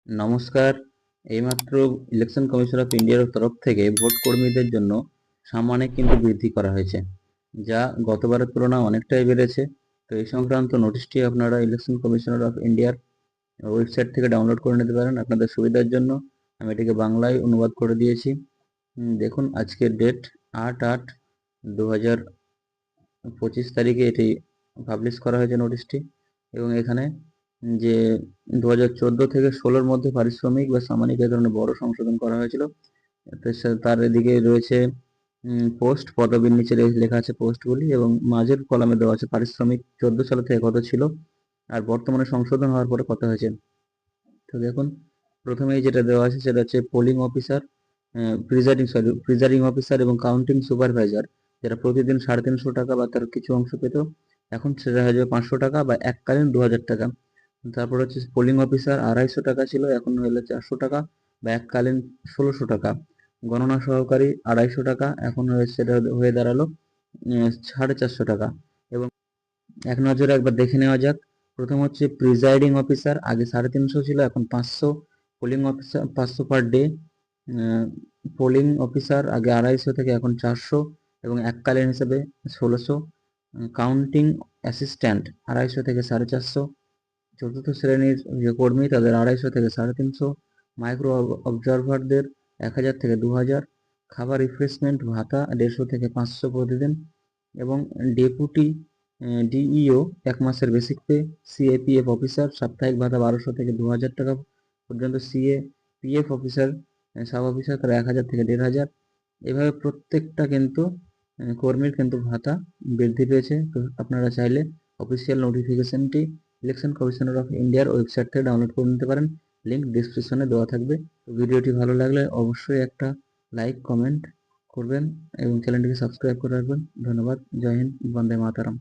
নমস্কার। এইমাত্র election commission of ইন্ডিয়ার তরফ থেকে ভোট কর্মীদের জন্য সামান্য কিন্তু বৃদ্ধি করা হয়েছে, যা গতবারের তুলনায় অনেকটাই বেড়েছে। তো এই সংক্রান্ত নোটিশটি আপনারা ইলেকশন কমিশনার অফ ইন্ডিয়ার ওয়েবসাইট থেকে ডাউনলোড করে নিতে পারেন আপনাদের সুবিধার জন্য। আমি এটিকে বাংলায় অনুবাদ করে দিয়েছি। দেখুন, আজকের ডেট 8/8/2025 তারিখে এটি পাবলিশ করা হয়েছে নোটিশটি। এবং এখানে যে 2014 থেকে 16-র মধ্যে পারিশ্রমিক বা সামানিক এ ধরনের বড় সংশোধন করা হয়েছিল। তার এদিকে রয়েছে পোস্ট, পদবীর নিচে লেখা আছে পোস্টগুলি, এবং মাঝের কলামে দেওয়া আছে পারিশ্রমিক 14 সাল থেকে কত ছিল আর বর্তমানে সংশোধন হওয়ার পরে কত হয়েছে। তো দেখুন, প্রথমেই যেটা দেওয়া আছে সেটা হচ্ছে পোলিং অফিসার, প্রিজাইডিং অফিসার এবং কাউন্টিং সুপারভাইজার, যারা প্রতিদিন 350 টাকা বা তার কিছু অংশ পেত, এখন সেটা হয়ে যাবে 500 টাকা বা এককালীন 2000 টাকা। তারপর হচ্ছে পোলিং অফিসার 250 টাকা ছিল, এখন হলো 400 টাকা বা এককালীন 1600 টাকা। গণনা সহকারী 250 টাকা, এখন সেটা হয়ে দাঁড়ালো 450 টাকা। এবং এক নজরে একবার দেখে নেওয়া যাক। প্রথম হচ্ছে প্রিজাইডিং অফিসার, আগে 350 ছিল, এখন 500। Polling officer 500 per day. Polling officer আগে 250 থেকে এখন 400 এবং এককালীন হিসেবে 1600। কাউন্টিং অ্যাসিস্ট্যান্ট 250 থেকে 450। চতুর্থ শ্রেণীর যে কর্মী তাদের 250 থেকে 350। মাইক্রো অবজারভারদের 1000 থেকে 2000। খাবার রিফ্রেশমেন্ট ভাতা 150 থেকে 500 প্রতিদিন। এবং ডেপুটি ডিইও 1 মাসের বেসিক পে। সিএপিএফ অফিসার সাপ্তাহিক ভাতা 1200 থেকে 2000 টাকা পর্যন্ত। সিএপিএফ অফিসার, সাব অফিসার, তারা 1000 থেকে 1500। এভাবে প্রত্যেকটা কিন্তু কর্মীর কিন্তু ভাতা বৃদ্ধি পেয়েছে। তো আপনারা চাইলে অফিসিয়াল নোটিফিকেশনটি ইলেকশন কমিশনার অফ ইন্ডিয়ার ওয়েবসাইট থেকে ডাউনলোড করে নিতে পারেন। লিঙ্ক ডিসক্রিপশনে দেওয়া থাকবে। তো ভিডিওটি ভালো লাগলে অবশ্যই একটা লাইক কমেন্ট করবেন এবং চ্যানেলটিকে সাবস্ক্রাইব করে রাখবেন। ধন্যবাদ। জয় হিন্দ, বন্দে মাতারাম।